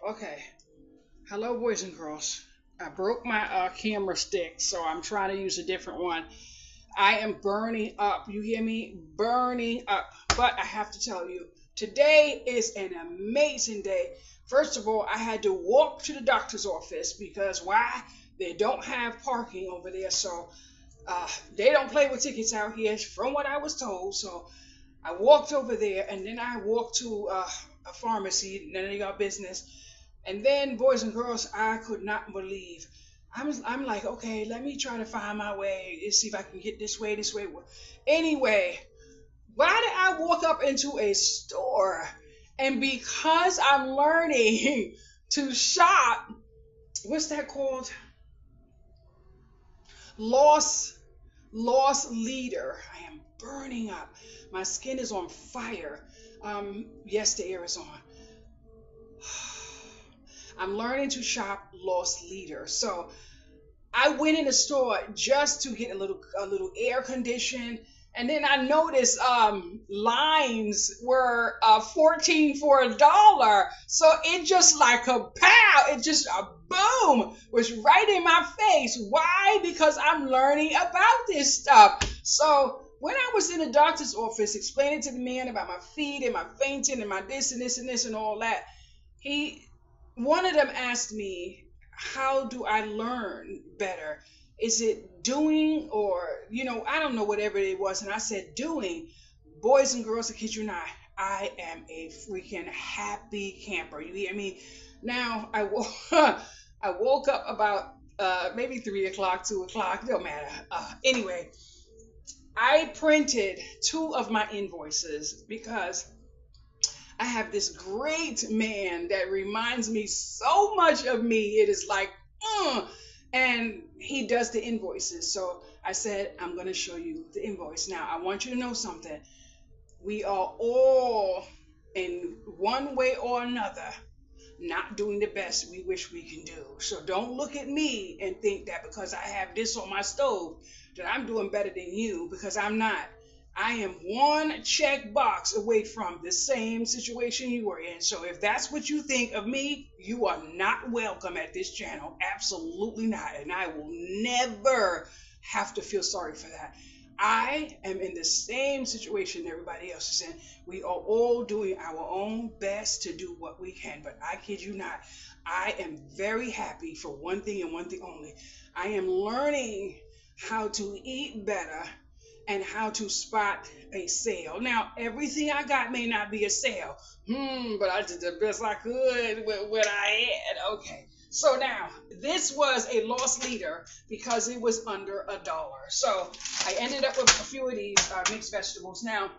Okay. Hello, boys and girls. I broke my camera stick, so I'm trying to use a different one. I am burning up. You hear me? Burning up. But I have to tell you, today is an amazing day. First of all, I had to walk to the doctor's office because why? They don't have parking over there, so they don't play with tickets out here, from what I was told. So I walked over there, and then I walked to a pharmacy. None of your business. And then, boys and girls, I could not believe. I'm like, okay, let me try to find my way and see if I can get this way, this way. Anyway, why did I walk up into a store? And because I'm learning to shop, what's that called? Loss, loss leader. I am burning up. My skin is on fire. Yes, the air is on. I'm learning to shop loss leader. So I went in the store just to get a little air condition, and then I noticed limes were 14 for $1. So it just like a pow, it just a boom was right in my face. Why? Because I'm learning about this stuff. So when I was in the doctor's office explaining to the man about my feet and my fainting and my this and this and this and all that, he one of them asked me, how do I learn better? Is it doing or, I don't know, whatever it was. And I said, doing. Boys and girls, I kid you not, I am a freaking happy camper. You hear me? Now, I woke up about maybe 3 o'clock, 2 o'clock, don't matter. Anyway, I printed two of my invoices because I have this great man that reminds me so much of me. It is like, and he does the invoices. So I said, I'm going to show you the invoice. Now, I want you to know something. We are all, in one way or another, not doing the best we wish we can do. So don't look at me and think that because I have this on my stove that I'm doing better than you, because I'm not. I am one check box away from the same situation you were in. So if that's what you think of me, you are not welcome at this channel. Absolutely not. And I will never have to feel sorry for that. I am in the same situation everybody else is in. We are all doing our own best to do what we can. But I kid you not, I am very happy for one thing and one thing only. I am learning how to eat better and how to spot a sale. Now, everything I got may not be a sale, but I did the best I could with what I had. Okay. So now, this was a loss leader because it was under $1. So I ended up with a few of these mixed vegetables. Now,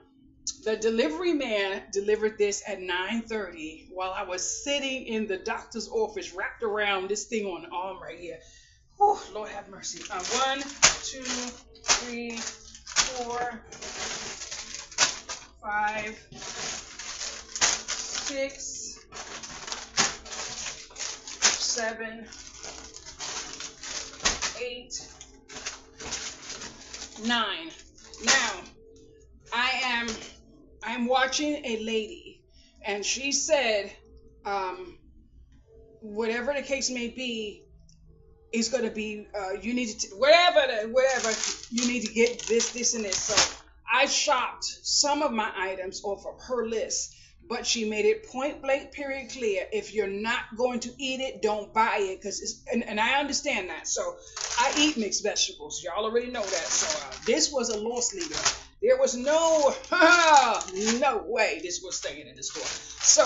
the delivery man delivered this at 9:30 while I was sitting in the doctor's office wrapped around this thing on the arm right here. Oh, Lord have mercy. 1, 2, 3, 4, 5, 6, 7, 8, 9. Now, I'm watching a lady, and she said, whatever the case may be, is going to be you need to whatever you need to get this and this. So I shopped some of my items off of her list, but she made it point blank period clear, if you're not going to eat it, don't buy it, because it's and I understand that. So I eat mixed vegetables, y'all already know that. So this was a loss leader. There was no no way this was staying in the store. So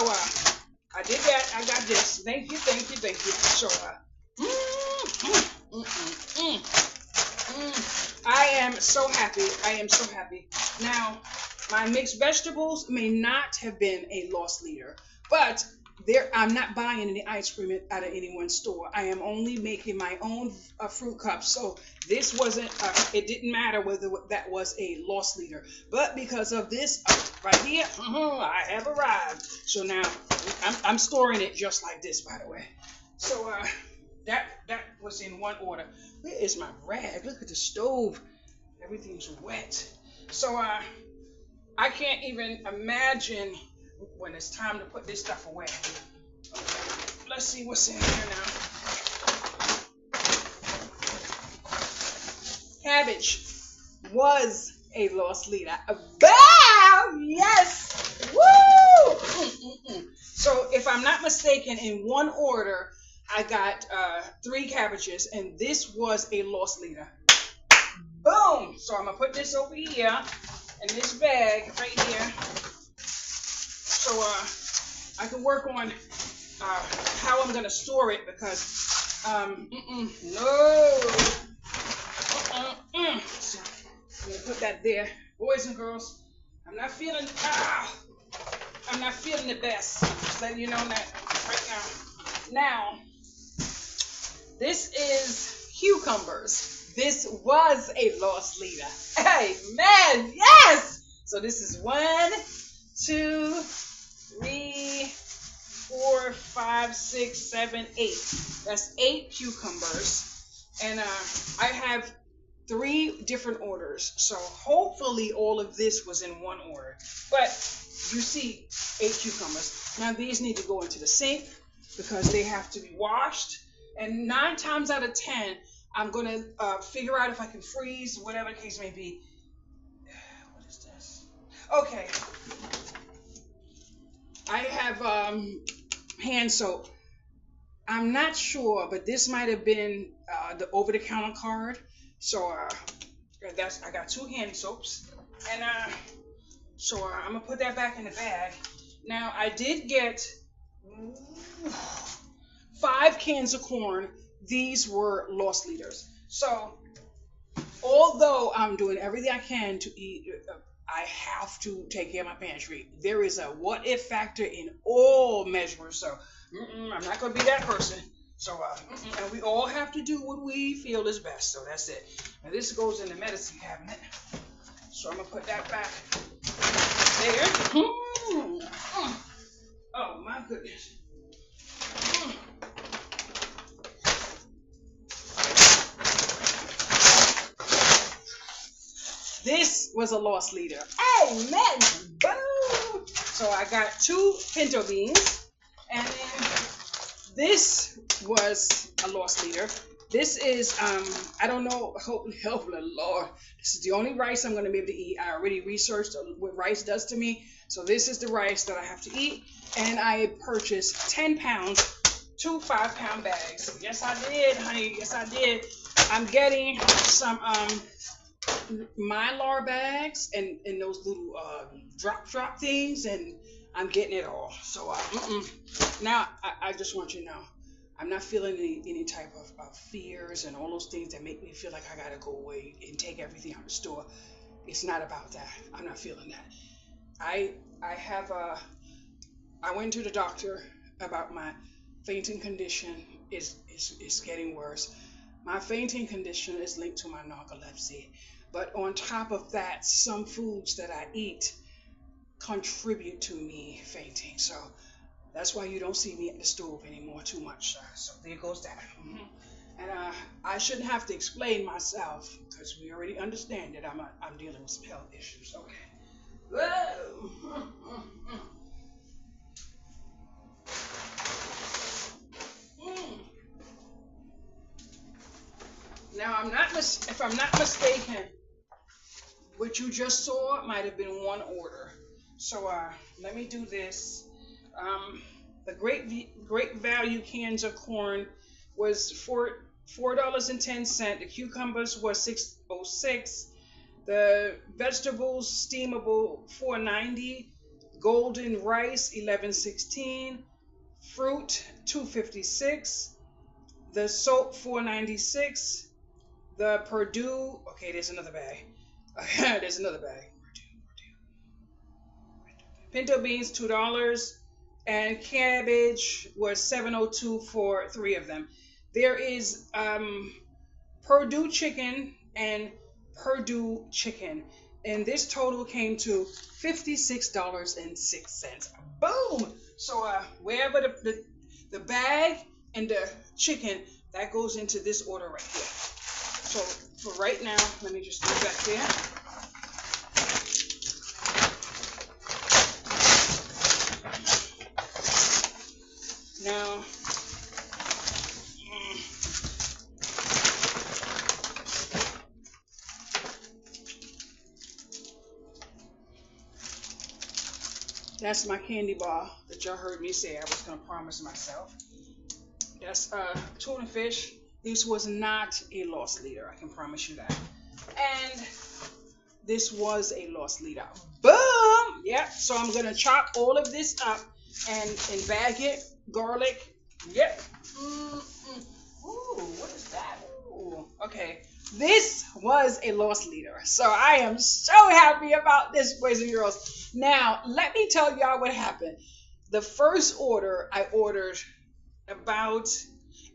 I did that. I got this. Thank you. So I am so happy. Now, my mixed vegetables may not have been a loss leader, but I'm not buying any ice cream out of anyone's store. I am only making my own fruit cups. So this wasn't, it didn't matter whether that was a loss leader. But because of this right here, I have arrived. So now I'm storing it just like this, by the way. So that was in one order. Where is my rag? Look at the stove. Everything's wet. So I can't even imagine when it's time to put this stuff away. Okay. let's see what's in here now. Cabbage was a lost leader. Bam! Yes! Woo! So if I'm not mistaken, in one order, I got 3 cabbages, and this was a lost leader. Boom! So I'm gonna put this over here in this bag right here, so I can work on how I'm gonna store it, because no. So I'm gonna put that there, boys and girls. I'm not feeling the best. Just letting you know that right now. Now, this is cucumbers. This was a lost leader. Hey, man, yes! So this is 1, 2, 3, 4, 5, 6, 7, 8. That's 8 cucumbers. And I have 3 different orders. So hopefully all of this was in one order. But you see 8 cucumbers. Now these need to go into the sink because they have to be washed. And 9 times out of 10, I'm going to figure out if I can freeze, whatever the case may be. What is this? Okay. I have hand soap. I'm not sure, but this might have been the over-the-counter card. So I got 2 hand soaps. And so I'm going to put that back in the bag. Now, I did get 5 cans of corn. These were lost leaders. So, although I'm doing everything I can to eat, I have to take care of my pantry. There is a what if factor in all measures. So, I'm not going to be that person. So, and we all have to do what we feel is best. So, that's it. Now, this goes in the medicine cabinet. So, I'm going to put that back there. Oh, my goodness. This was a lost leader. Amen. Boom. So I got 2 pinto beans, and then this was a lost leader. This is I don't know. Holy help the Lord. This is the only rice I'm going to be able to eat. I already researched what rice does to me, so this is the rice that I have to eat. And I purchased 10 pounds, 2 5-pound bags. Yes, I did, honey. Yes, I did. I'm getting some Mylar bags and those little drop things, and I'm getting it all. So now I just want you to know, I'm not feeling any type of fears and all those things that make me feel like I gotta go away and take everything out of the store. It's not about that. I'm not feeling that. I went to the doctor about my fainting condition. It's getting worse. My fainting condition is linked to my narcolepsy. But on top of that, some foods that I eat contribute to me fainting. So that's why you don't see me at the stove anymore too much. So there goes that. And I shouldn't have to explain myself, because we already understand that I'm dealing with some health issues. Okay. Whoa. Now, if I'm not mistaken, what you just saw might have been one order. So let me do this. The great value cans of corn was $4.10. The cucumbers were $6.06. The vegetables steamable $4.90. Golden rice $11.16. Fruit $2.56. The soap $4.96. The Purdue, okay, there's another bag. There's another bag. Pinto beans $2, and cabbage was $7.02 for 3 of them. There is Purdue chicken and Purdue chicken, and this total came to $56.06. Boom! So wherever the bag and the chicken, that goes into this order right here. So for right now, let me just leave that there. Now, That's my candy bar that y'all heard me say I was gonna promise myself. That's tuna fish. This was not a loss leader. I can promise you that. And this was a loss leader. Boom! Yep. So I'm gonna chop all of this up and bag it. Garlic. Yep. Ooh, what is that? Ooh. Okay. This was a loss leader. So I am so happy about this, boys and girls. Now, let me tell y'all what happened. The first order, I ordered about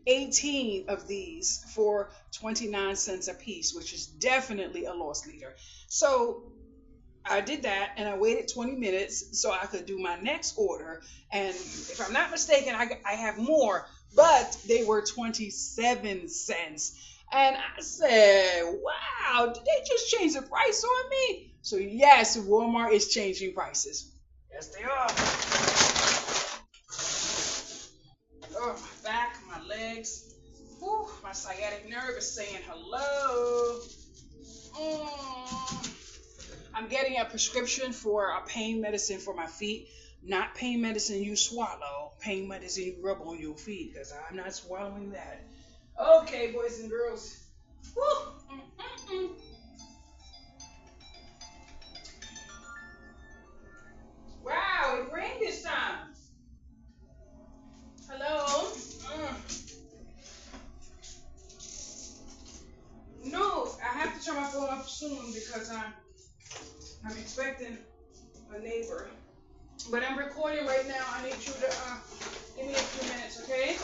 18 of these for 29 cents a piece, which is definitely a loss leader. So I did that and I waited 20 minutes so I could do my next order. And if I'm not mistaken, I have more, but they were 27 cents. And I said, wow, did they just change the price on me? So yes, Walmart is changing prices. Yes, they are. Oh, my back, my legs. Whew, my sciatic nerve is saying hello. I'm getting a prescription for a pain medicine for my feet. Not pain medicine you swallow, pain medicine you rub on your feet, because I'm not swallowing that. Okay, boys and girls. Woo. Wow, it rained this time. Hello? No, I have to turn my phone off soon because I'm expecting a neighbor. But I'm recording right now. I need you to give me a few minutes, okay?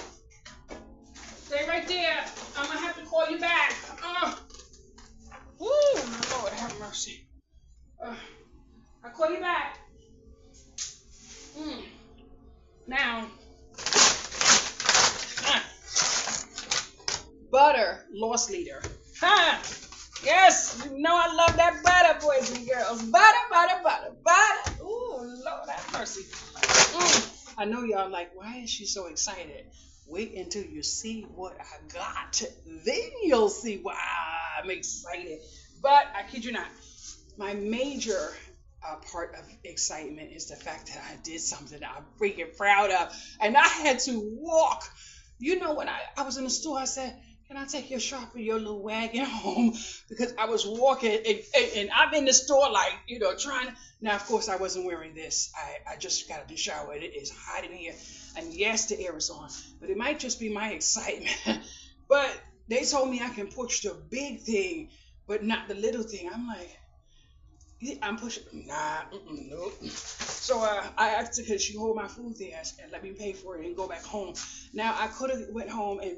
Stay right there. I'm gonna have to call you back. Woo, my Lord, have mercy. I'll call you back. Now, butter, loss leader. Yes, you know I love that butter, boys and girls. Butter, butter, butter, butter. Ooh, Lord have mercy. I know y'all like, why is she so excited? Wait until you see what I got. Then you'll see why I'm excited. But I kid you not, my major part of excitement is the fact that I did something that I'm freaking proud of. And I had to walk. You know, when I was in the store, I said, can I take your shopper, your little wagon home? Because I was walking and I'm in the store like, you know, trying. Now, of course, I wasn't wearing this. I just got out of the shower. It is hot in here. And yes, the air is on. But it might just be my excitement. But they told me I can push the big thing, but not the little thing. I'm like, I'm pushing. Nah, nope. So I asked her, could she hold my food there and let me pay for it and go back home? Now I could have went home and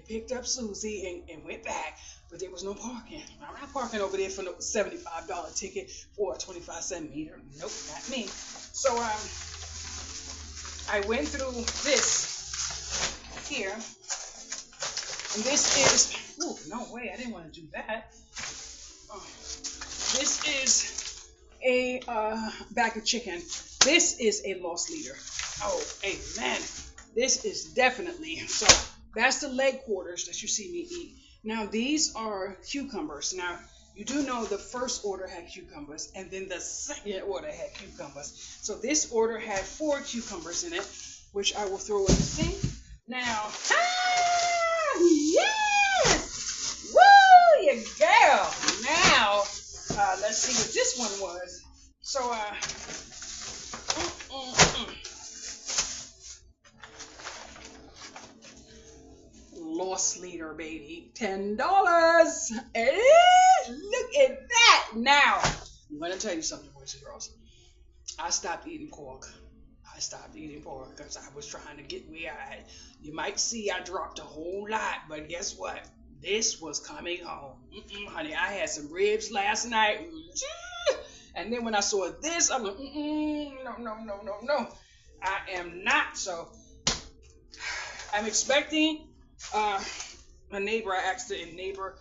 picked up Susie and went back, but there was no parking. I'm not parking over there for no $75 ticket for a 25-cent meter. Nope, not me. So I went through this here, and this is. Oh no way! I didn't want to do that. This is a bag of chicken. This is a loss leader. Oh, amen. This is definitely. So that's the leg quarters that you see me eat. Now these are cucumbers. Now you do know the first order had cucumbers and then the second order had cucumbers. So this order had 4 cucumbers in it, which I will throw in the sink. Now, yes! Woo, you girl! Now, let's see what this one was. So, loss leader, baby. $10. Look at that. Now, I'm going to tell you something, boys and girls. I stopped eating pork. Because I was trying to get where you might see I dropped a whole lot, but guess what? This was coming home. Honey, I had some ribs last night. And then when I saw this, I'm like, no. I am not. So I'm expecting a neighbor. I asked a neighbor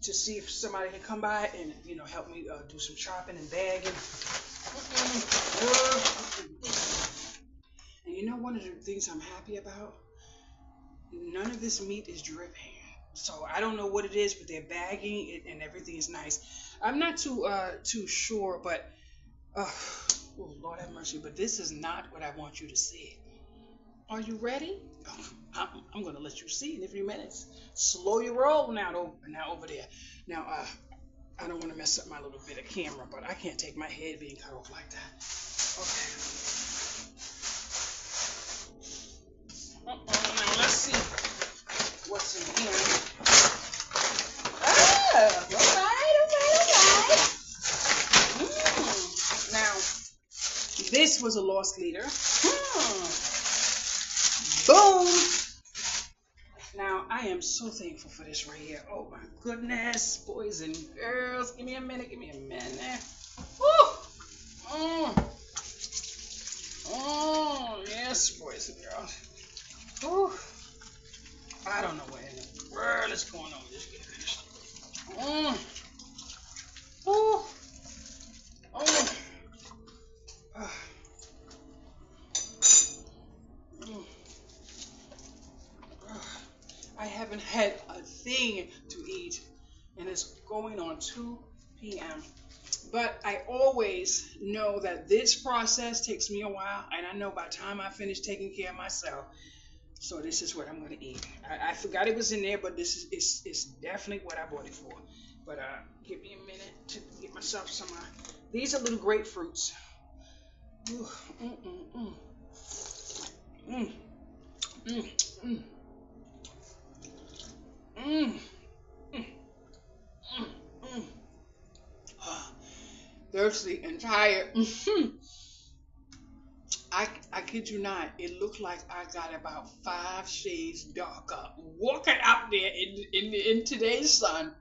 to see if somebody can come by and, you know, help me do some shopping and bagging. And you know, one of the things I'm happy about, none of this meat is dripping. So I don't know what it is, but they're bagging it and everything is nice. I'm not too sure, but Oh, Lord have mercy. But this is not what I want you to see. Are you ready? I'm going to let you see in a few minutes. Slow your roll now over there. Now, I don't want to mess up my little bit of camera, but I can't take my head being cut off like that. Okay. Now, let's see what's in here. Ah, all right. Now, this was a lost leader. Boom! Now, I am so thankful for this right here. Oh my goodness, boys and girls. Give me a minute. Woo! Yes, boys and girls. Woo! I don't know what in the world is going on with this fish. Woo! I haven't had a thing to eat, and it's going on 2 p.m. But I always know that this process takes me a while, and I know by the time I finish taking care of myself, so this is what I'm going to eat. I forgot it was in there, but this is it's definitely what I bought it for. But give me a minute to get myself some. These are little grapefruits. Ooh, There's the entire. I kid you not. It looked like I got about 5 shades darker walking out there in today's sun.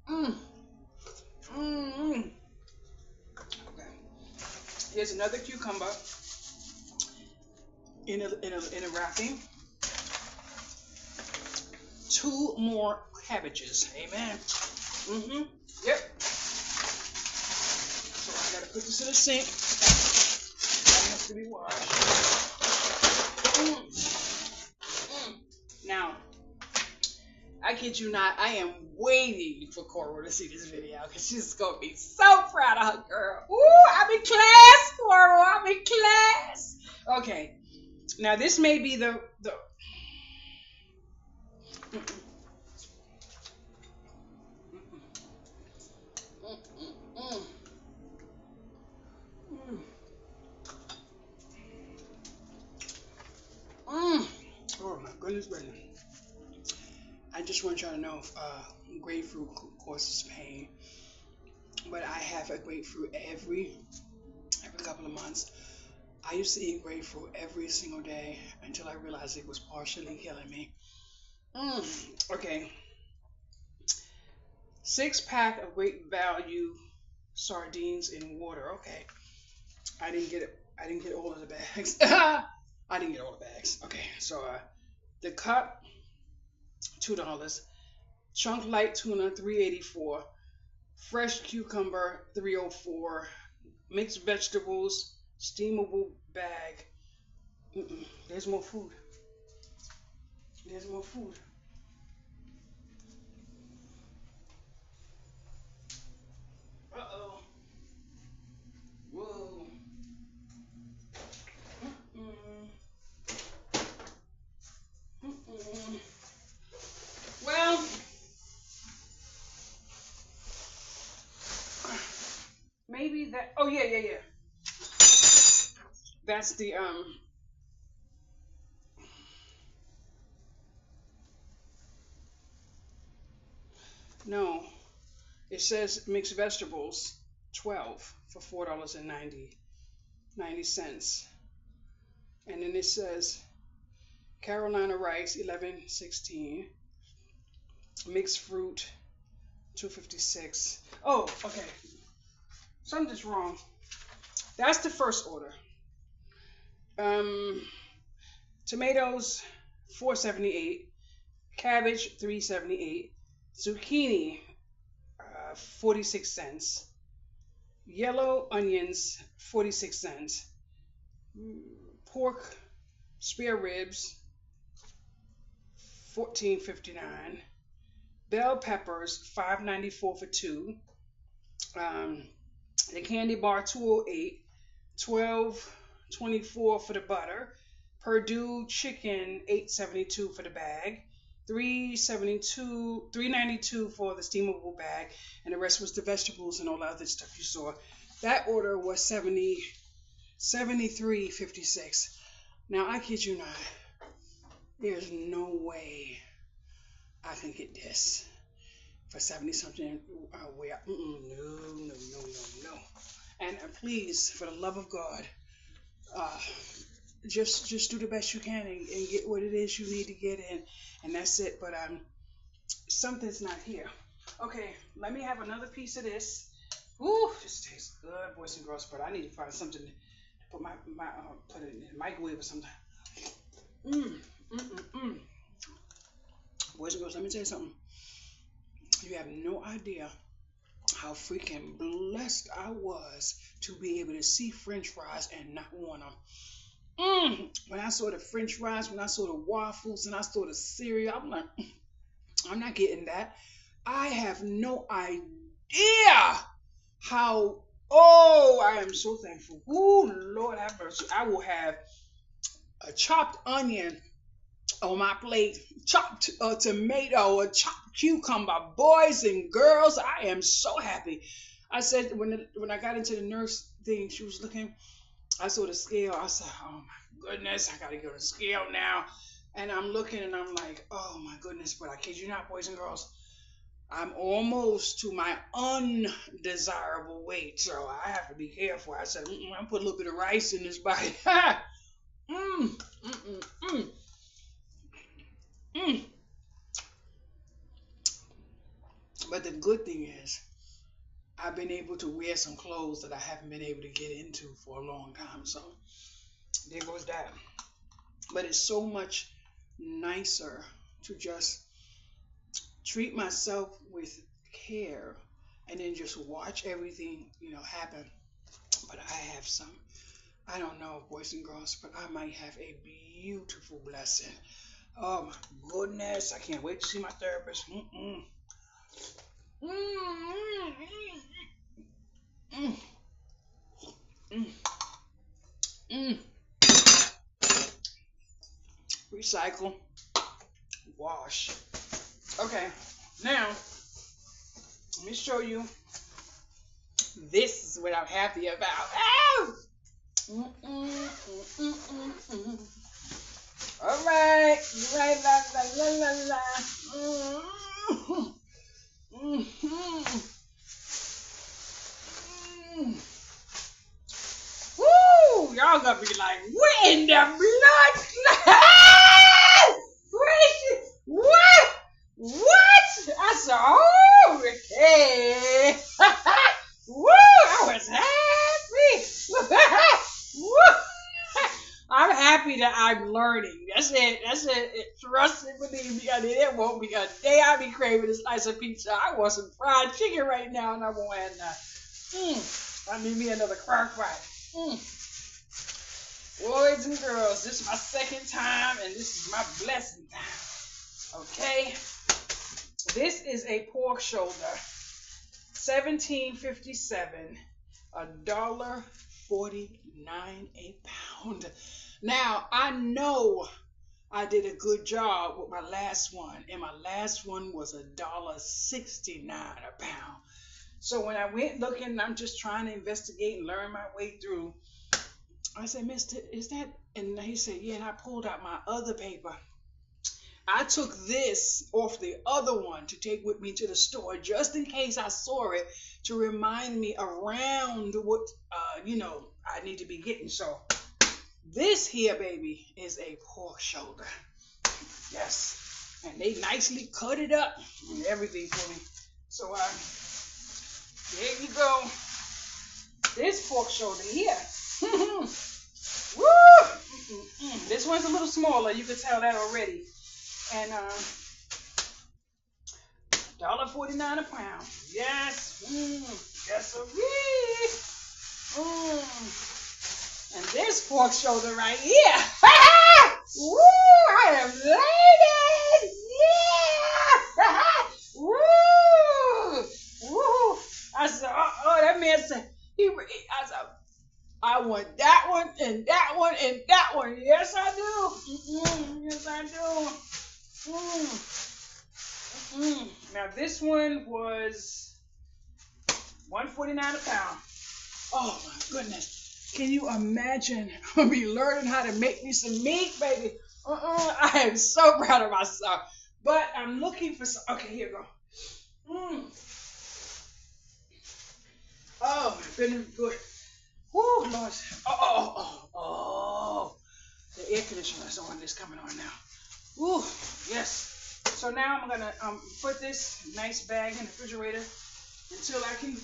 Okay. Here's another cucumber in a wrapping. 2 more cabbages. Amen. Yep. So I gotta put this in the sink. That has to be washed. Now, I kid you not, I am waiting for Coral to see this video because she's gonna be so proud of her girl. Ooh, I'm in class, Coral. I'm in class. Okay. Now this may be the Oh my goodness, I just want y'all to know grapefruit causes pain, but I have a grapefruit every couple of months. I used to eat grapefruit every single day until I realized it was partially killing me. Okay. 6-pack of great value sardines in water. Okay. I didn't get all of the bags. I didn't get all the bags. Okay, so the cup, $2. Chunk light tuna, $3.84. Fresh cucumber, $3.04. Mixed vegetables, steamable bag. There's more food. There's more food. Uh-oh. Whoa. Well, maybe that. Oh yeah. That's the No, it says mixed vegetables 12 for $4.90. And then it says Carolina rice 11.16, mixed fruit 2.56. Oh, okay. Something's wrong. That's the first order. Tomatoes 4.78, cabbage 3.78, zucchini 46 cents, yellow onions 46 cents, pork spare ribs $14.59, bell peppers $5.94 for 2, the candy bar $2.08, $12.24 for the butter. Purdue chicken, $8.72 for the bag. $3.92 for the steamable bag, and the rest was the vegetables and all the other stuff you saw. That order was $73.56. Now I kid you not, there's no way I can get this for 70 something. Where no. And please, for the love of God, just do the best you can and get what it is you need to get in, and that's it. But something's not here. Okay, let me have another piece of this. Ooh, this tastes good, boys and girls. But I need to find something to put put it in the microwave or something. Boys and girls, let me tell you something. You have no idea how freaking blessed I was to be able to see French fries and not want them. When I saw the French fries, when I saw the waffles, and I saw the cereal, I'm like, I'm not getting that. I have no idea how. Oh, I am so thankful. Oh, Lord have mercy. I will have a chopped onion on my plate, chopped tomato, a chopped cucumber. Boys and girls, I am so happy. I said when I got into the nurse thing, she was looking. I saw the scale. I said, oh my goodness, I got to go to the scale now. And I'm looking and I'm like, oh my goodness. But I kid you not, boys and girls, I'm almost to my undesirable weight. So I have to be careful. I said, I'm put a little bit of rice in this bite. But the good thing is, I've been able to wear some clothes that I haven't been able to get into for a long time. So there goes that. But it's so much nicer to just treat myself with care and then just watch everything, happen. But I have some, I don't know, boys and girls, but I might have a beautiful blessing. Oh my goodness, I can't wait to see my therapist. Recycle, wash. Okay, now let me show you. This is what I'm happy about. Ow! All right, la. Woo! Y'all gonna be like, what in the blood? What? I said, oh, okay. Woo! I was happy. Woo! I'm happy that I'm learning. That's it. Trust and believe me. It won't be a day I be craving this slice of pizza. I want some fried chicken right now, and I won't have none. I need me another crock fry. Boys and girls, this is my second time, and this is my blessing time. Okay? This is a pork shoulder. $17.57. $1.49 a pound. Now, I know I did a good job with my last one, and my last one was $1.69 a pound. So when I went looking, I'm just trying to investigate and learn my way through. I said, Mister, is that? And he said, yeah, and I pulled out my other paper. I took this off the other one to take with me to the store just in case I saw it to remind me around what, I need to be getting. So this here, baby, is a pork shoulder. Yes. And they nicely cut it up and everything for me. So there you go. This pork shoulder here. Woo! This one's a little smaller. You can tell that already. And $1.49 a pound. Yes. Yes, and this pork shoulder right here. Woo! I am elated. Yeah. Woo! Woo! I said, oh, that man said, I want I doing? Now this one was $1.49 a pound. Oh my goodness. Can you imagine? I'm gonna be learning how to make me some meat, baby. I am so proud of myself. But I'm looking for some. Okay, here we go. Oh my goodness, good. Woo, Lord. Oh. The air conditioner is on. It's coming on now. Woo, yes. So now I'm gonna put this nice bag in the refrigerator until I can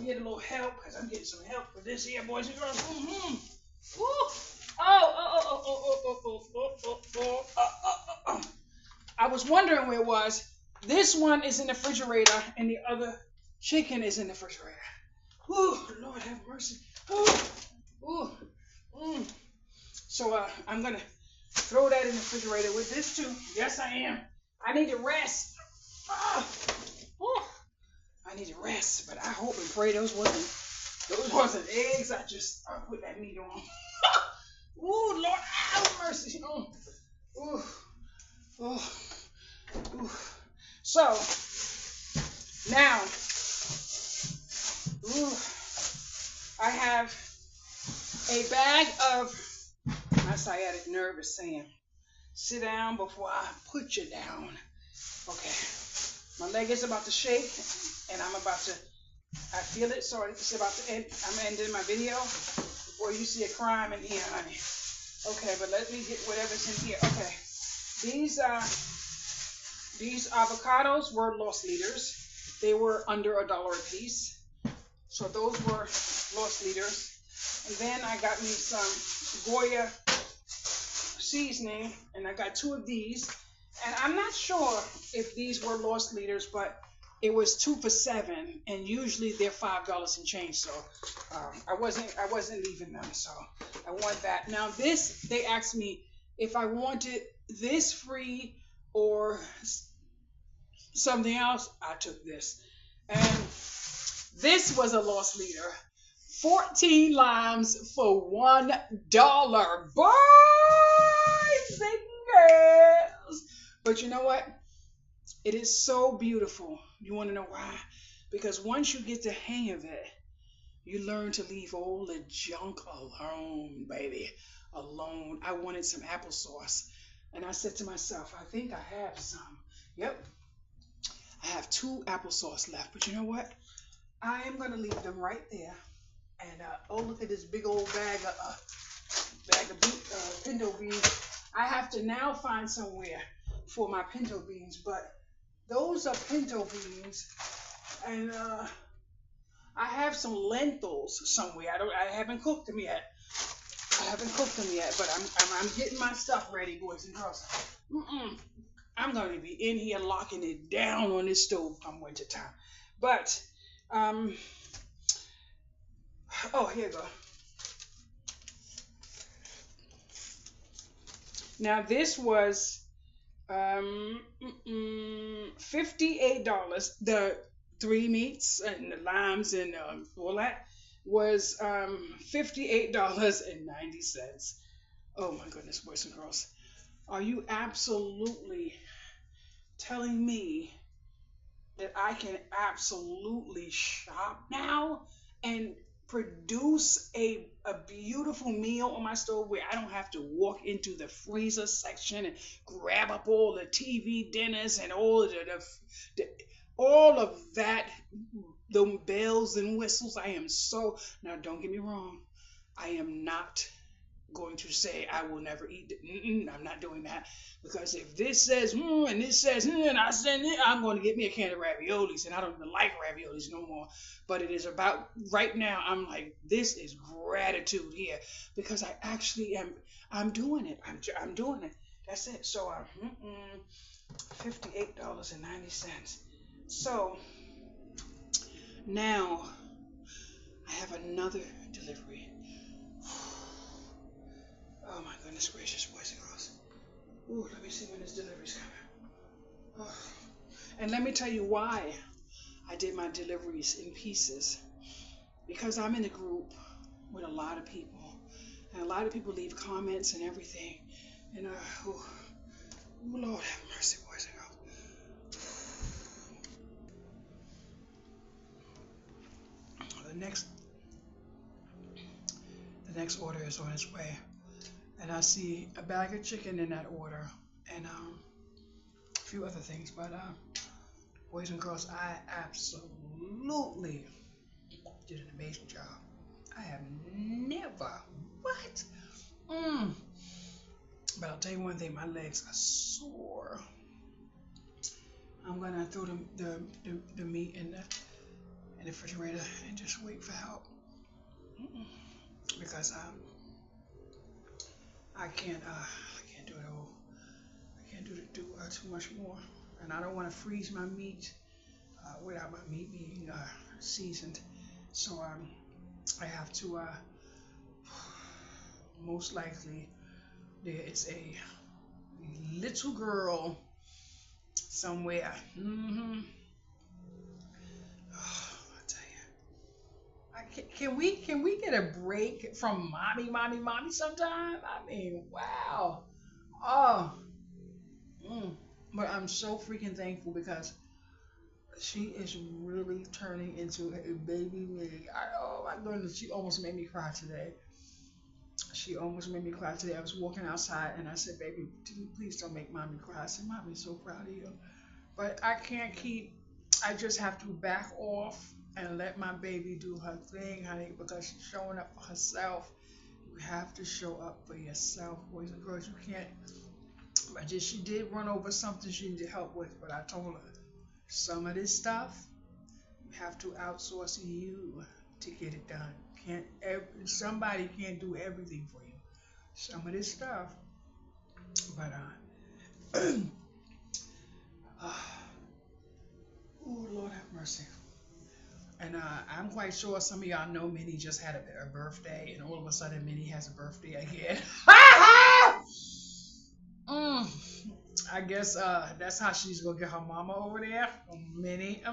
get a little help, because I'm getting some help with this here, boys and girls. Woo. Oh. I was wondering where it was. This one is in the refrigerator, and the other chicken is in the refrigerator. Woo, Lord have mercy. So I'm gonna throw that in the refrigerator with this too. Yes, I am. I need to rest. I need to rest, but I hope and pray those wasn't eggs. I just put that meat on. Ooh, Lord have mercy. So now, I have a bag of. My sciatic nerve is saying, "Sit down before I put you down." Okay, my leg is about to shake, and I feel it. So it's about to end. I'm ending my video before you see a crime in here, honey. Okay, but let me get whatever's in here. Okay, these avocados were loss leaders. They were under $1 a piece. So those were loss leaders. And then I got me some Goya seasoning, and I got 2 of these. And I'm not sure if these were loss leaders, but it was 2 for $7, and usually they're $5 and change. So I wasn't leaving them. So I want that. Now this, they asked me if I wanted this free or something else. I took this, and this was a loss leader. 14 limes for $1. Boys and girls. But you know what? It is so beautiful. You want to know why? Because once you get the hang of it, you learn to leave all the junk alone, baby. Alone. I wanted some applesauce. And I said to myself, I think I have some. Yep. I have 2 applesauce left. But you know what? I am going to leave them right there. And look at this big old bag of pinto beans. I have to now find somewhere for my pinto beans, but those are pinto beans, and I have some lentils somewhere. I haven't cooked them yet. But I'm getting my stuff ready, boys and girls. I'm going to be in here locking it down on this stove come winter time. But here you go. Now this was $58. The 3 meats and the limes and all that was $58.90. Oh my goodness, boys and girls. Are you absolutely telling me that I can absolutely shop now and produce a beautiful meal on my stove where I don't have to walk into the freezer section and grab up all the TV dinners and all of that, the bells and whistles? I am so, now don't get me wrong, I am not going to say I will never eat it. I'm not doing that, because if this says and this says and I said I'm going to get me a can of raviolis, and I don't even like raviolis no more. But it is about right now. I'm like, this is gratitude here, because I actually am. I'm doing it. I'm doing it. That's it. So $58.90. So now I have another delivery. Oh my goodness gracious, boys and girls. Ooh, let me see when this delivery's coming. Oh. And let me tell you why I did my deliveries in pieces. Because I'm in a group with a lot of people. And a lot of people leave comments and everything. And Lord have mercy, boys and girls. The next order is on its way, and I see a bag of chicken in that order, and a few other things. But boys and girls, I absolutely did an amazing job. I have never what? Mm. But I'll tell you one thing, my legs are sore. I'm gonna throw the meat in the refrigerator and just wait for help. Mm-mm. Because I can't do it all. I can't do too much more, and I don't want to freeze my meat without my meat being seasoned. So I have to most likely there is a little girl somewhere. Oh, I tell you, can we get a break from mommy sometime? I mean, wow. Oh, mm. But I'm so freaking thankful because she is really turning into a baby me. Oh my goodness, she almost made me cry today. She almost made me cry today. I was walking outside and I said, "Baby, please don't make mommy cry." I said, "Mommy's so proud of you." But I can't keep. I just have to back off and let my baby do her thing, honey, because she's showing up for herself. You have to show up for yourself, boys and girls. You can't. She did run over something she needed help with, but I told her some of this stuff you have to outsource you to get it done. Can't somebody can't do everything for you. Some of this stuff, but uh oh Lord have mercy. And I'm quite sure some of y'all know Minnie just had a birthday, and all of a sudden Minnie has a birthday again. mm, I guess that's how she's gonna get her mama over there, Minnie.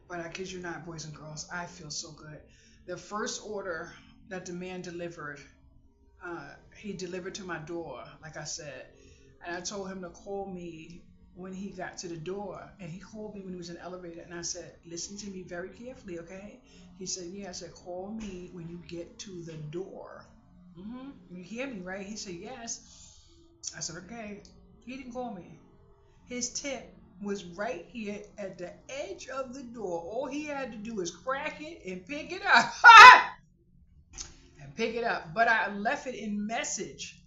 But I kid you not, boys and girls, I feel so good. The first order that the man delivered, he delivered to my door, like I said, and I told him to call me when he got to the door, and he called me when he was in the elevator, and I said, "Listen to me very carefully, okay?" He said, "Yeah." I said, "Call me when you get to the door." You hear me, right? He said, "Yes." I said, "Okay." He didn't call me. His tip was right here at the edge of the door. All he had to do was crack it and pick it up. And pick it up. But I left it in message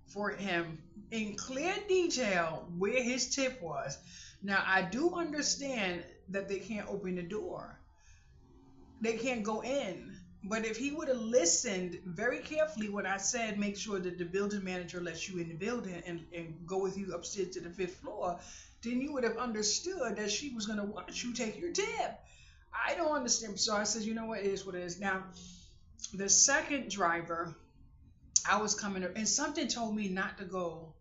for him in clear detail where his tip was. Now, I do understand that they can't open the door, they can't go in. But if he would have listened very carefully when I said make sure that the building manager lets you in the building and go with you upstairs to the fifth floor, then you would have understood that she was going to watch you take your tip. I don't understand. So I said, you know what, it is what it is. Now, the second driver, I was coming up, and something told me not to go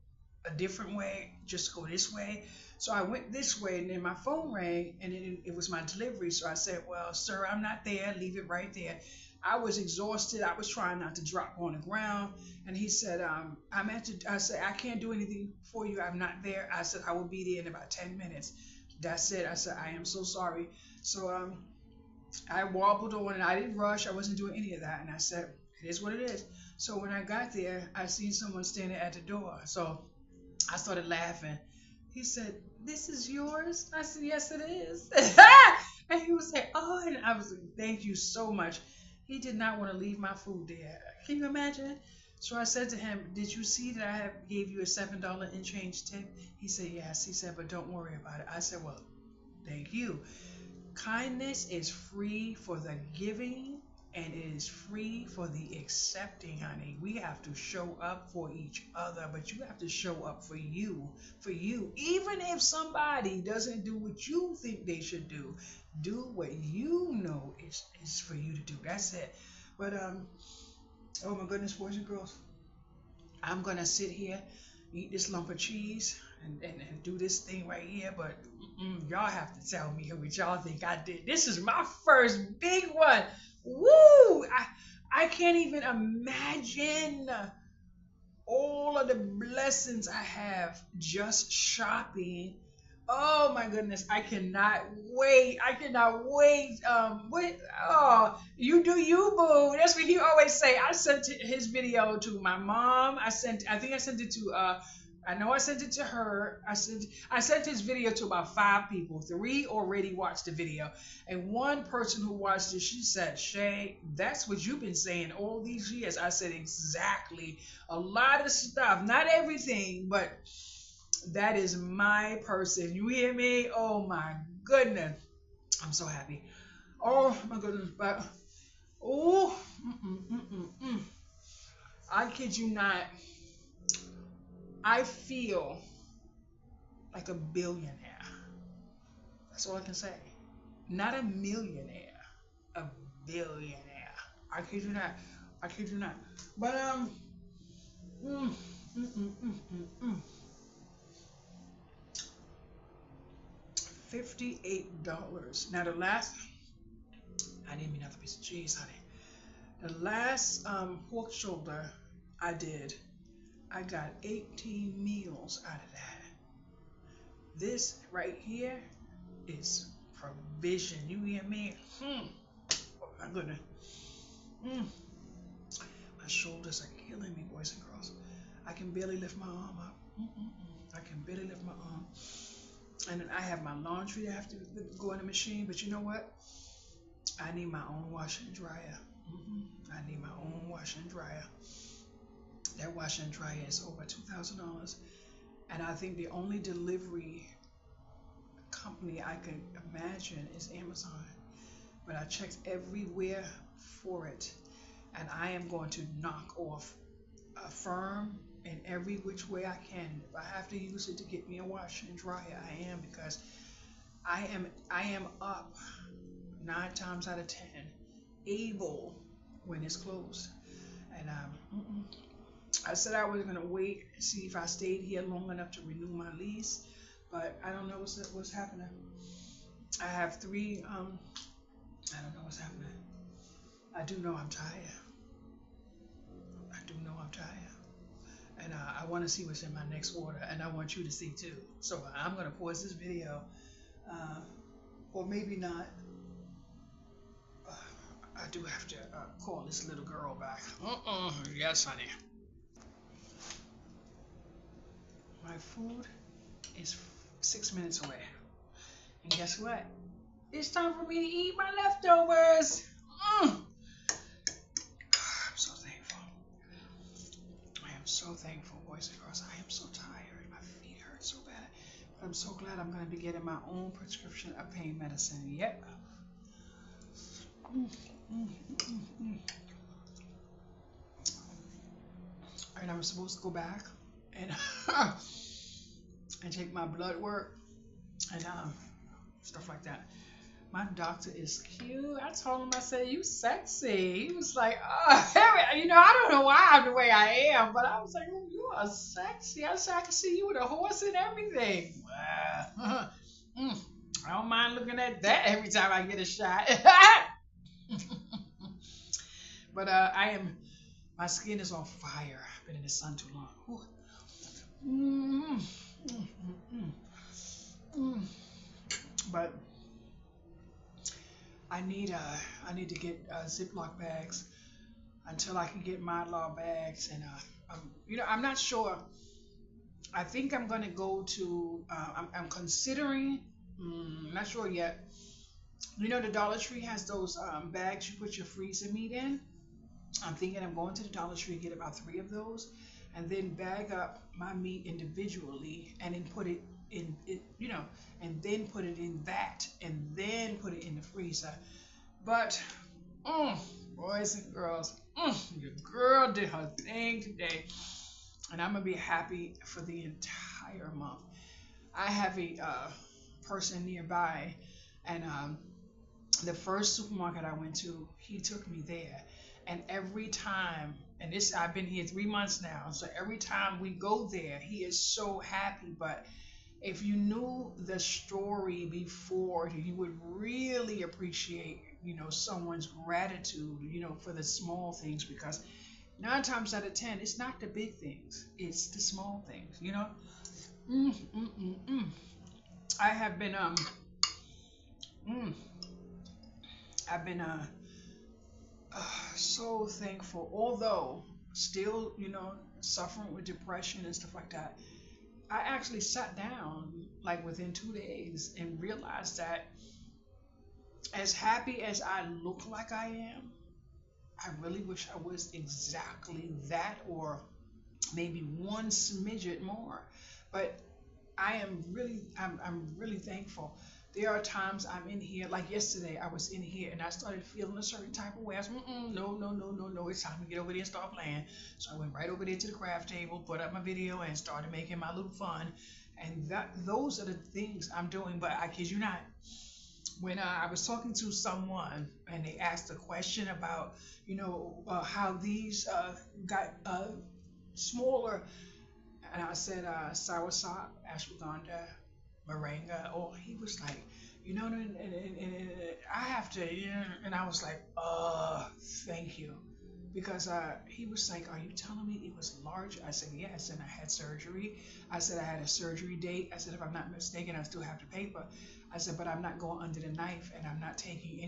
a different way, just go this way. So I went this way, and then my phone rang, and it was my delivery. So I said, "Well, sir, I'm not there. Leave it right there." I was exhausted. I was trying not to drop on the ground, and he said, "I'm at the." I said, "I can't do anything for you. I'm not there." I said, "I will be there in about 10 minutes." That's it. I said, "I am so sorry." So I wobbled on, and I didn't rush. I wasn't doing any of that, and I said, "It is what it is." So when I got there, I seen someone standing at the door. So I started laughing. He said, "This is yours?" I said, "Yes, it is." And he was saying, "Oh," and I was like, "Thank you so much." He did not want to leave my food there. Can you imagine? So I said to him, "Did you see that I have gave you a $7 in change tip?" He said, "Yes." He said, "But don't worry about it." I said, "Well, thank you." Kindness is free for the giving and it is free for the accepting, honey. We have to show up for each other, but you have to show up for you. For you. Even if somebody doesn't do what you think they should do what you know is for you to do. That's it. But oh my goodness, boys and girls, I'm gonna sit here, eat this lump of cheese, and do this thing right here. But y'all have to tell me what y'all think I did. This is my first big one. Woo! I can't even imagine all of the blessings I have just shopping. Oh my goodness, I cannot wait. I cannot wait. Wait. Oh, you do you, boo. That's what he always say. I sent his video to my mom. I think I sent it to I know I sent it to her. I sent his video to about 5 people. 3 already watched the video. And one person who watched it, she said, Shay, that's what you've been saying all these years. I said, exactly. A lot of stuff. Not everything, but that is my person. You hear me? Oh my goodness. I'm so happy. Oh my goodness. But, oh, I kid you not. I feel like a billionaire. That's all I can say. Not a millionaire, a billionaire. I kid you not. I kid you not. But mm, mm, mm, mm, mm, mm. $58. Now the last, I need me another piece of cheese, honey. The last pork shoulder I did, I got 18 meals out of that. This right here is provision. You hear me? Oh my goodness. My shoulders are killing me, boys and girls. I can barely lift my arm up. I can barely lift my arm. And then I have my laundry that I have to go in the machine. But you know what? I need my own washer and dryer. I need my own washer and dryer. That washer and dryer is over $2,000. And I think the only delivery company I can imagine is Amazon. But I checked everywhere for it. And I am going to knock off a firm in every which way I can. If I have to use it to get me a washer and dryer, I am, because I am up 9 times out of 10 able when it's closed. And I said I was gonna wait and see if I stayed here long enough to renew my lease, but I don't know what's happening. I have 3. I don't know what's happening. I do know I'm tired. I do know I'm tired. And I want to see what's in my next order, and I want you to see too. So I'm going to pause this video, or maybe not. I do have to call this little girl back. Yes, honey. My food is 6 minutes away. And guess what? It's time for me to eat my leftovers. I'm so thankful. I am so thankful, boys and girls. I am so tired. My feet hurt so bad. But I'm so glad I'm going to be getting my own prescription of pain medicine. Yep. And I was supposed to go back and and take my blood work and stuff like that. My doctor is cute. I told him, I said, you sexy. He was like, oh, I don't know why I'm the way I am, but I was like, oh, you are sexy. I said, I can see you with a horse and everything. I don't mind looking at that every time I get a shot. But my skin is on fire. I've been in the sun too long. But I need to get Ziploc bags until I can get Mylar bags, and I'm not sure. I think I'm gonna go to. I'm considering. Not sure yet. The Dollar Tree has those bags you put your freezer meat in. I'm thinking I'm going to the Dollar Tree and get about 3 of those, and then bag up my meat individually, and then put it in it, and then put it in that, and then put it in the freezer. But, boys and girls, your girl did her thing today, and I'm gonna be happy for the entire month. I have a person nearby, and the first supermarket I went to, he took me there. And every time, and I've been here 3 months now, so every time we go there, he is so happy. But if you knew the story before, you would really appreciate, someone's gratitude, for the small things, because Nine times out of ten, it's not the big things; it's the small things. You know. Mm, mm, mm, mm. I have been mm, I've been so thankful. Although still, suffering with depression and stuff like that. I actually sat down like within 2 days and realized that as happy as I look like I am, I really wish I was exactly that or maybe one smidget more. But I'm really thankful. There are times I'm in here, like yesterday, I was in here and I started feeling a certain type of way. I was, no, no, no, no, no, it's time to get over there and start playing. So I went right over there to the craft table, put up my video, and started making my little fun. And those are the things I'm doing. But I kid you not, when I was talking to someone and they asked a question about, how these got smaller, and I said soursop, ashwagandha, moringa. Oh, he was like, and I have to, and I was like, thank you. Because he was like, are you telling me it was large? I said, yes, and I had surgery. I said, I had a surgery date. I said, if I'm not mistaken, I still have the paper. I said, but I'm not going under the knife, and I'm not taking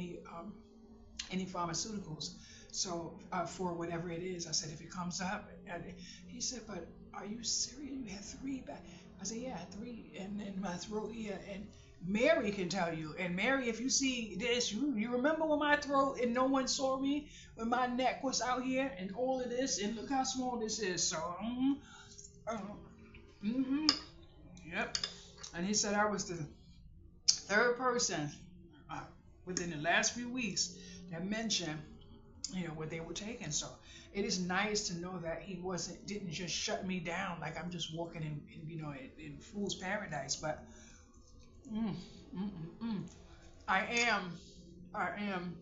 any pharmaceuticals. So for whatever it is, I said, if it comes up, and he said, but are you serious? You had three back. I said, yeah, three in my throat here. And Mary can tell you. And Mary, if you see this, you remember when my throat and no one saw me, when my neck was out here and all of this, and look how small this is. So, yep. And he said I was the third person uh, within the last few weeks that mentioned, what they were taking. So it is nice to know that he didn't just shut me down like I'm just walking in fool's paradise. But mm, mm, mm, mm. I am, I am.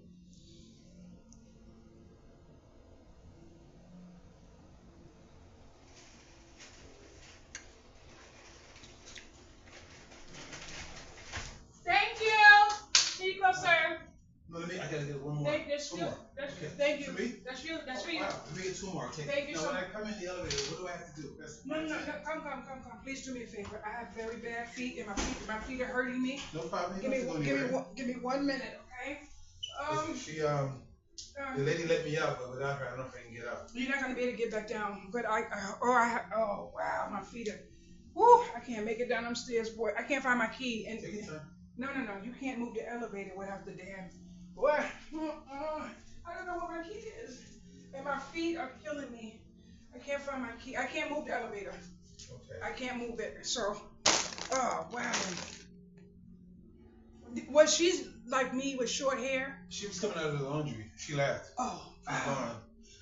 Thank you. Here you go, sir. No, let me. I gotta get one more. That's Two you. more. That's Okay. thank you. For me? That's you. That's for you. Wow. Let me get two more. Okay. Thank you Now, so when much. I come in the elevator, what do I have to do? No, no, no, come. Please do me a favor. I have very bad feet, and my feet are hurting me. No problem. Give me 1 minute, okay? The lady let me out, but without her, I don't know if I can get out. You're not gonna be able to get back down. But oh wow, my feet are. Woo! I can't make it down them stairs, boy. I can't find my key. And Take your time. no, you can't move the elevator without the damn. Boy, I don't know where my key is, and my feet are killing me. I can't find my key. I can't move the elevator. Okay. I can't move it. So, oh wow. Was she like me with short hair? She was coming out of the laundry. She left. Oh, She's gone.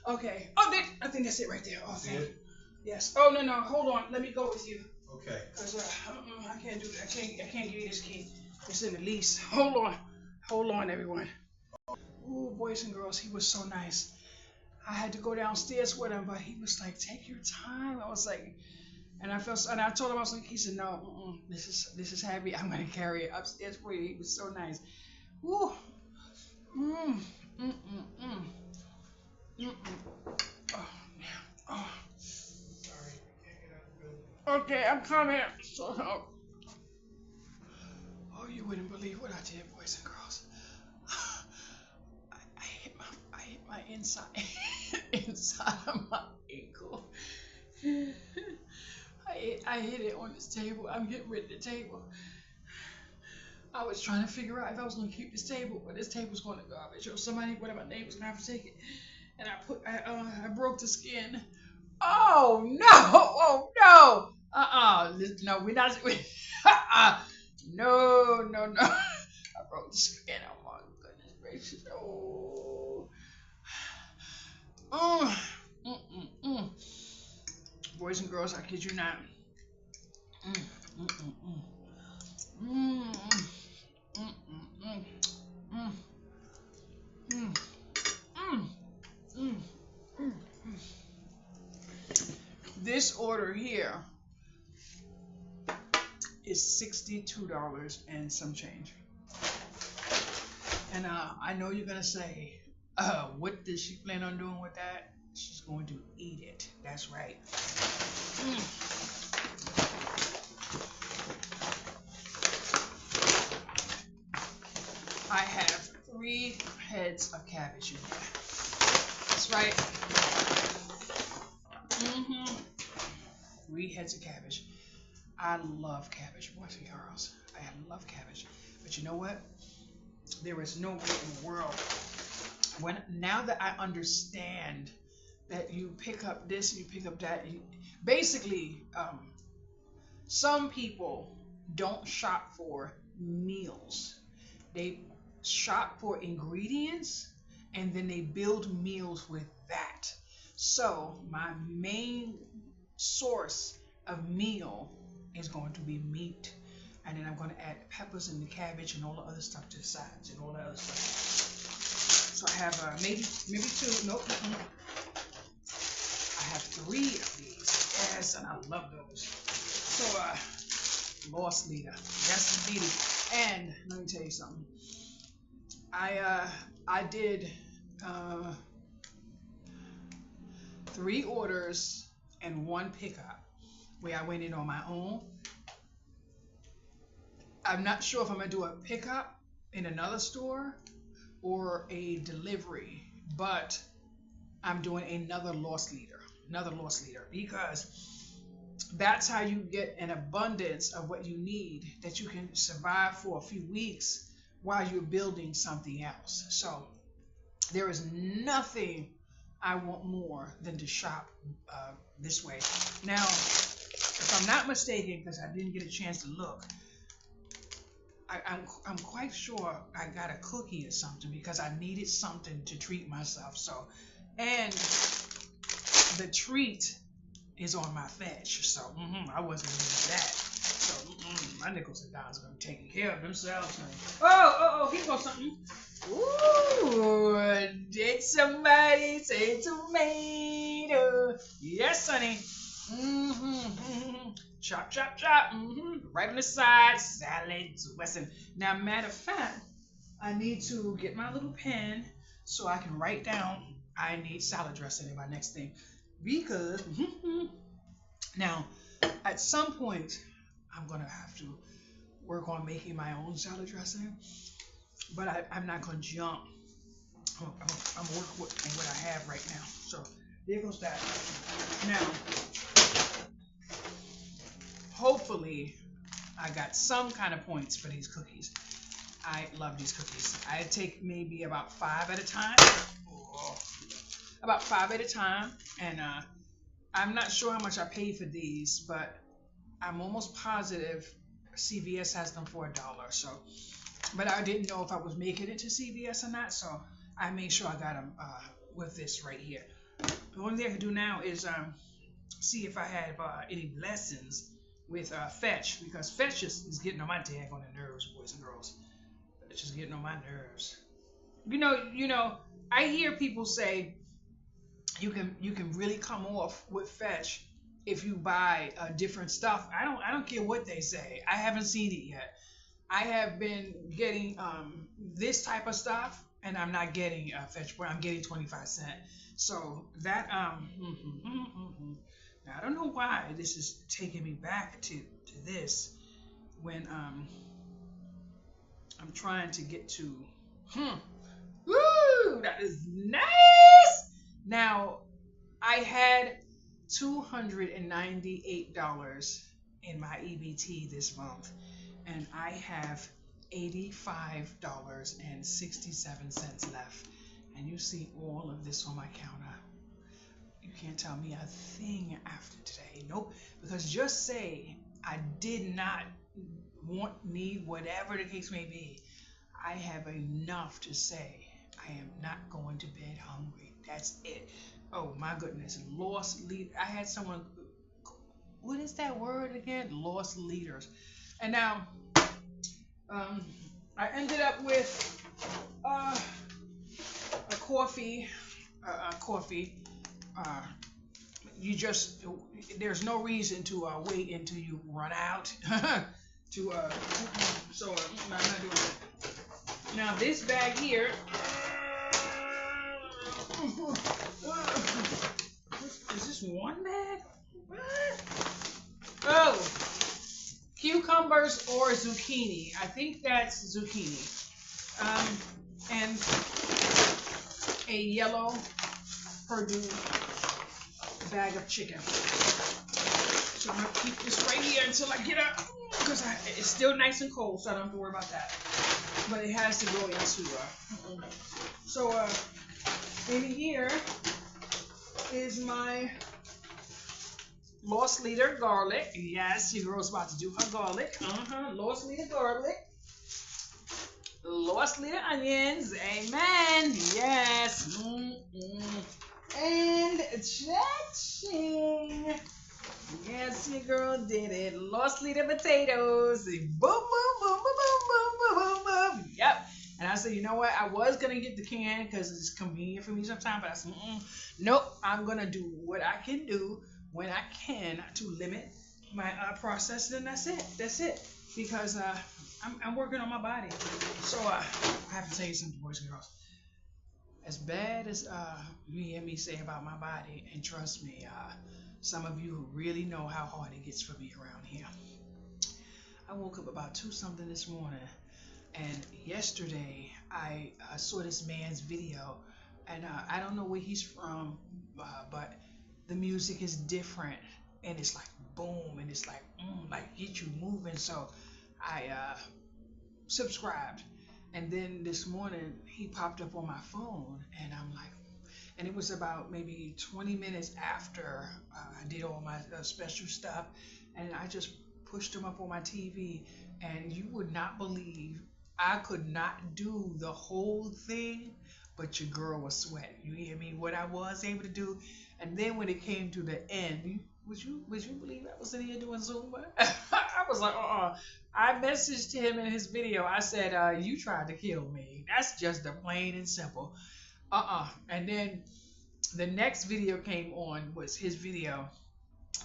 okay. Oh, I think that's it right there. Oh, See thank you. it? Yes. Oh no, hold on. Let me go with you. Okay. Cause I can't do that. I can't give you this key. It's in the lease. Hold on, everyone. Ooh, boys and girls, he was so nice. I had to go downstairs with him, but he was like, "Take your time." I was like, and I told him I was like, he said, "No, this is heavy. I'm gonna carry it upstairs for you." He was so nice. Ooh. Mm. Mm. Mm. Mm. Mm. Mm. Oh, yeah. Oh. Sorry, I can't get out of the building. Okay, I'm coming. So, oh, you wouldn't believe what I did, boys and girls. I hit my inside inside of my ankle. I hit it on this table. I'm getting rid of the table. I was trying to figure out if I was going to keep this table, but this table's going to garbage, or one of my neighbors gonna have to take it. And I broke the skin. Oh no! Oh no! No, we're not. No. I broke the skin. Oh my goodness gracious! Oh. Boys and girls, I kid you not. Mm. Mm. Mm. Mm. Mm. Mm. Mm. Mm. Mm. Mm. Mm. This order here is $62 and some change. And I know you're gonna say, what does she plan on doing with that? She's going to eat it. That's right. Mm. I have 3 heads of cabbage in there. That's right. Mm-hmm. 3 heads of cabbage. I love cabbage, boys and girls. I love cabbage. But you know what? There is no way in the world now that I understand that you pick up this and you pick up that. Basically, some people don't shop for meals. They shop for ingredients and then they build meals with that. So my main source of meal is going to be meat. And then I'm going to add peppers and the cabbage and all the other stuff to the sides and all that other stuff. So I have maybe 2. Nope. I have 3 of these. Yes, and I love those. So lost leader. Yes, indeed. And let me tell you something. I did 3 orders and 1 pickup where I went in on my own. I'm not sure if I'm gonna do a pickup in another store or a delivery, but I'm doing another lost leader, because that's how you get an abundance of what you need that you can survive for a few weeks while you're building something else. So there is nothing I want more than to shop this way. Now, if I'm not mistaken, because I didn't get a chance to look, I'm quite sure I got a cookie or something because I needed something to treat myself. So, and the treat is on my fetch. So I wasn't going to do that. So my nickels and dimes are going to be taking care of themselves. Oh, here goes something. Ooh, did somebody say tomato? Yes, honey. Chop, chop, chop. Right on the side, salad dressing. Now, matter of fact, I need to get my little pen so I can write down I need salad dressing in my next thing. Because now, at some point, I'm going to have to work on making my own salad dressing. But I'm not going to jump. I'm working with what I have right now. So there goes that. Now, hopefully, I got some kind of points for these cookies. I love these cookies. I take maybe about 5 at a time. About 5 at a time. And I'm not sure how much I paid for these, but I'm almost positive CVS has them for $1. So, but I didn't know if I was making it to CVS or not, so I made sure I got them with this right here. The only thing I can do now is see if I have any lessons with Fetch, because Fetch is getting on my daggone nerves, boys and girls. Fetch is getting on my nerves. You know, I hear people say you can really come off with Fetch if you buy different stuff. I don't care what they say. I haven't seen it yet. I have been getting this type of stuff, and I'm not getting Fetch, but I'm getting 25 cents. So that now I don't know why this is taking me back to this when I'm trying to get to woo, that is nice. Now I had $298 in my EBT this month, and I have $85.67 left. And you see all of this on my counter. You can't tell me a thing after today. Nope. Because just say I did not need whatever the case may be. I have enough to say I am not going to bed hungry. That's it. Oh my goodness. Lost lead. I had someone. What is that word again? Lost leaders. And now I ended up with a coffee. There's no reason to wait until you run out so I'm not doing that. Now this bag here, Is this one bag? What? Oh, cucumbers or zucchini. I think that's zucchini. And a yellow Purdue bag of chicken. So I'm gonna keep this right here until I get up, because it's still nice and cold, so I don't have to worry about that. But it has to go into. So in here is my lost leader garlic. Yes, your girl's about to do her garlic. Lost leader garlic. Lost leader onions. Amen. Yes. And cha-ching. Yes, your girl did it. Lost leader potatoes. Boom, boom, boom, boom, boom, boom, boom, boom. Yep. And I said, you know what? I was going to get the can because it's convenient for me sometimes. But I said, nope. I'm going to do what I can do when I can to limit my processing. And that's it. That's it. Because I'm working on my body. So I have to tell you something, boys and girls. As bad as me and me say about my body, and trust me, some of you who really know how hard it gets for me around here. I woke up about 2 something this morning, and yesterday I saw this man's video, and I don't know where he's from, but the music is different, and it's like boom, and it's like get you moving. So I subscribed, and then this morning he popped up on my phone, and I'm like, and it was about maybe 20 minutes after I did all my special stuff, and I just pushed him up on my TV, and you would not believe I could not do the whole thing, but your girl was sweating. You hear me? What I was able to do, and then when it came to the end, would you believe I was sitting here doing Zumba? I was like, I messaged him in his video. I said, you tried to kill me. That's just the plain and simple. And then the next video came on, was his video.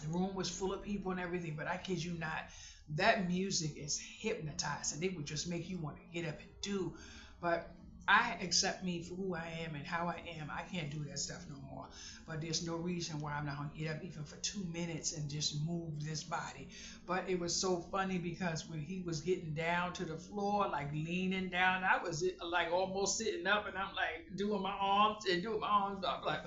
The room was full of people and everything, but I kid you not, that music is hypnotizing. It would just make you want to get up and do. But I accept me for who I am and how I am. I can't do that stuff no more. But there's no reason why I'm not going to get up even for 2 minutes and just move this body. But it was so funny because when he was getting down to the floor, like leaning down, I was like almost sitting up, and I'm like doing my arms. I'm like,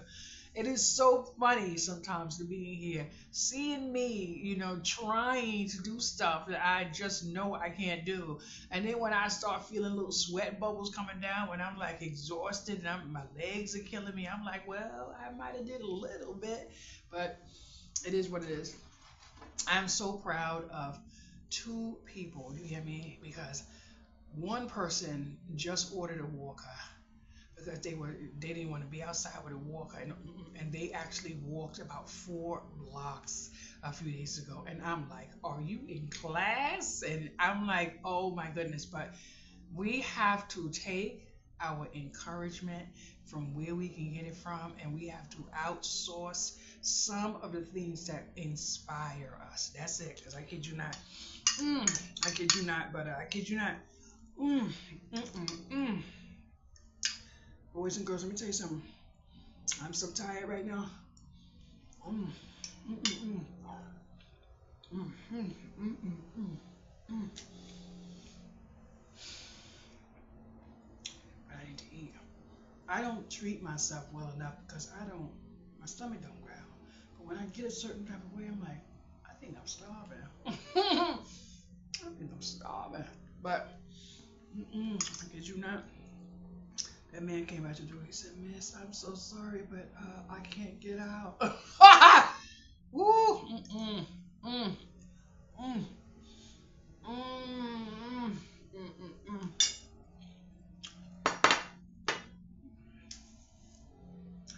it is so funny sometimes to be here, seeing me, trying to do stuff that I just know I can't do. And then when I start feeling little sweat bubbles coming down, when I'm like exhausted and my legs are killing me, I'm like, well, I might have did a little bit, but it is what it is. I'm so proud of 2 people, you hear me? Because one person just ordered a walker, because they didn't want to be outside with a walker, and they actually walked about 4 blocks a few days ago, and I'm like, are you in class? And I'm like, oh my goodness. But we have to take our encouragement from where we can get it from, and we have to outsource some of the things that inspire us. That's it. Because I kid you not, I kid you not, but I kid you not, boys and girls, let me tell you something. I'm so tired right now. Mm, mm, mm, mm, mm, mm, mm, mm. But I need to eat. I don't treat myself well enough because my stomach don't growl. But when I get a certain type of way, I'm like, I think I'm starving. I think I'm starving. But, I kid you not. That man came out the door. He said, "Miss, I'm so sorry, but I can't get out." Woo!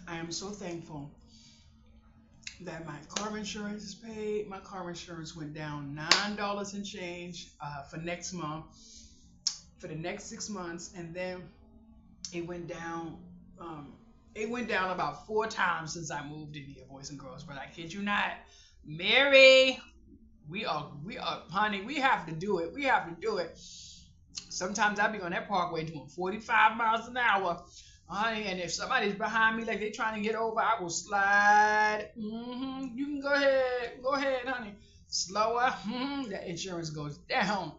I am so thankful that my car insurance is paid. My car insurance went down $9 and change for next month, for the next 6 months, and then it went down. It went down about 4 times since I moved in here, boys and girls. But I kid you not, Mary, we are, honey. We have to do it. We have to do it. Sometimes I be on that parkway doing 45 miles an hour. Honey, and if somebody's behind me like they trying to get over, I will slide. You can go ahead, honey. Slower. That insurance goes down.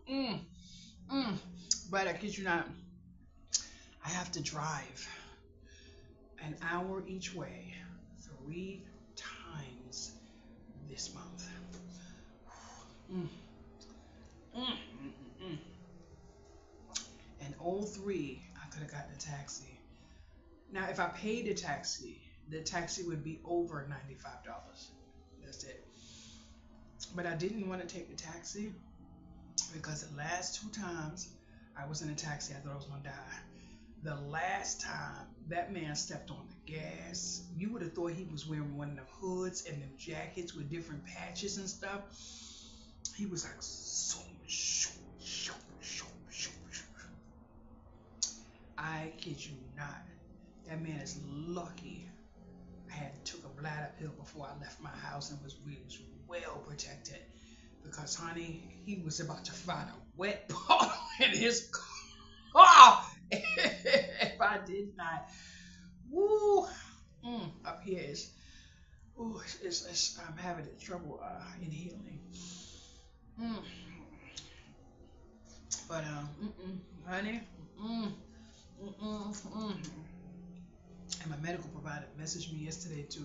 But I kid you not, I have to drive an hour each way 3 times this month. Mm, mm, mm, mm, mm. And all three, I could have gotten a taxi. Now, if I paid the taxi would be over $95. That's it. But I didn't want to take the taxi because the last 2 times I was in a taxi, I thought I was going to die. The last time that man stepped on the gas, you would have thought he was wearing one of them hoods and them jackets with different patches and stuff. He was like, so, I kid you not. That man is lucky I had took a bladder pill before I left my house and was well protected. Because, honey, he was about to find a wet bottle in his car. If I did not. Woo. Up here is, I'm having trouble inhaling. Mm. But, honey, and my medical provider messaged me yesterday to,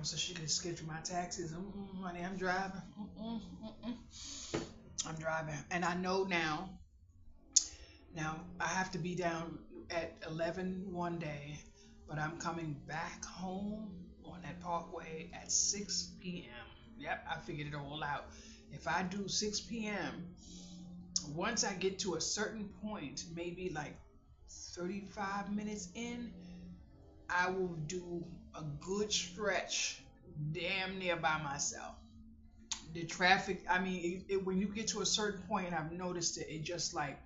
so she could schedule my taxes. Honey, I'm driving. I'm driving. And I know now I have to be down at 11 one day, but I'm coming back home on that parkway at 6 p.m. Yep, I figured it all out. If I do 6 p.m., once I get to a certain point, maybe like 35 minutes in, I will do a good stretch damn near by myself. The traffic, I mean, when you get to a certain point, I've noticed it just like,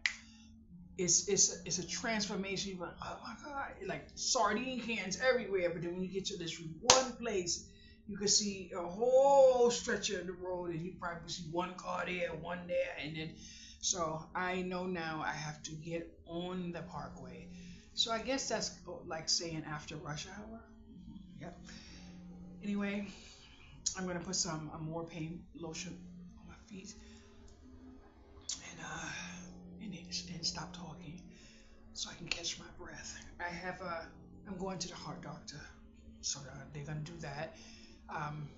it's a transformation. You're like, oh my God, like sardine cans everywhere. But then when you get to this one place, you can see a whole stretch of the road, and you probably see one car there, one there, and then. So I know now I have to get on the parkway. So I guess that's like saying after rush hour. Yep. Anyway, I'm gonna put some more pain lotion on my feet and stop talking so I can catch my breath. I'm going to the heart doctor, so they're gonna do that. Um,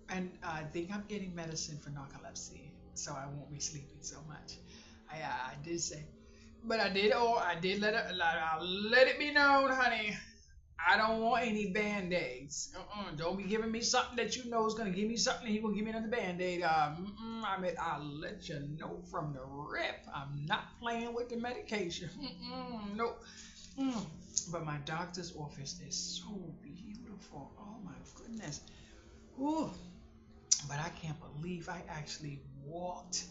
and I think I'm getting medicine for narcolepsy, so I won't be sleeping so much. I did say, but I did let it be known, honey. I don't want any band-aids. Don't be giving me something that you know is gonna give me something and you gonna give me another band-aid. I'll let you know from the rip. I'm not playing with the medication. Nope. But my doctor's office is so beautiful. Oh my goodness. Ooh. But I can't believe I actually walked.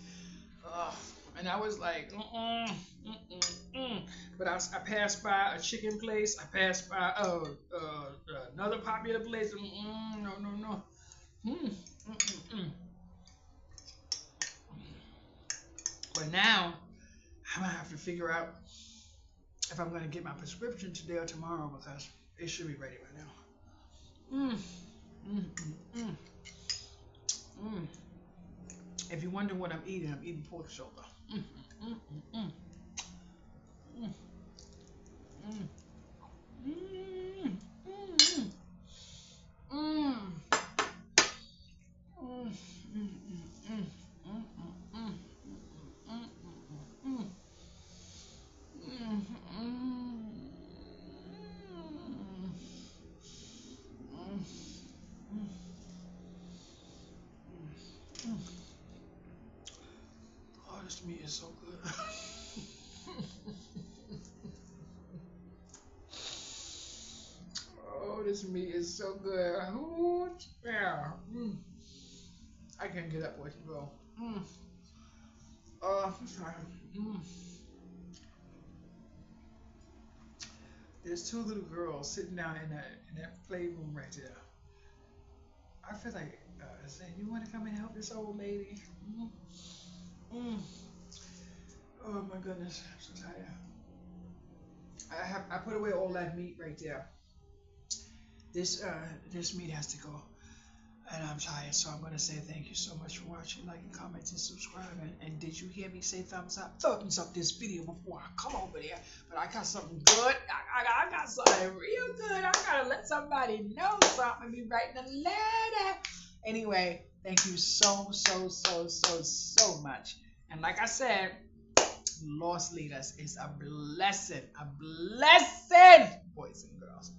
And I was like, But I passed by a chicken place. I passed by another popular place. No, no, no. But now I'm gonna have to figure out if I'm gonna get my prescription today or tomorrow because it should be ready right now. If you wonder what I'm eating pork shoulder. Oh, this meat is so good. Oh, this meat is so good. Ooh, yeah. I can't get up with you, bro. Sorry. There's two little girls sitting down in that playroom right there. I feel like saying, "You want to come and help this old lady?" Mm. Oh my goodness, I'm so tired. I put away all that meat right there. This meat has to go. And I'm tired, so I'm gonna say thank you so much for watching, liking, commenting, subscribing. And did you hear me say thumbs up? Thumbs up this video before I come over there. But I got something good. I got something real good. I gotta let somebody know something. Be writing a letter. Anyway, thank you so much. And like I said, lost leaders is a blessing. A blessing, boys and girls.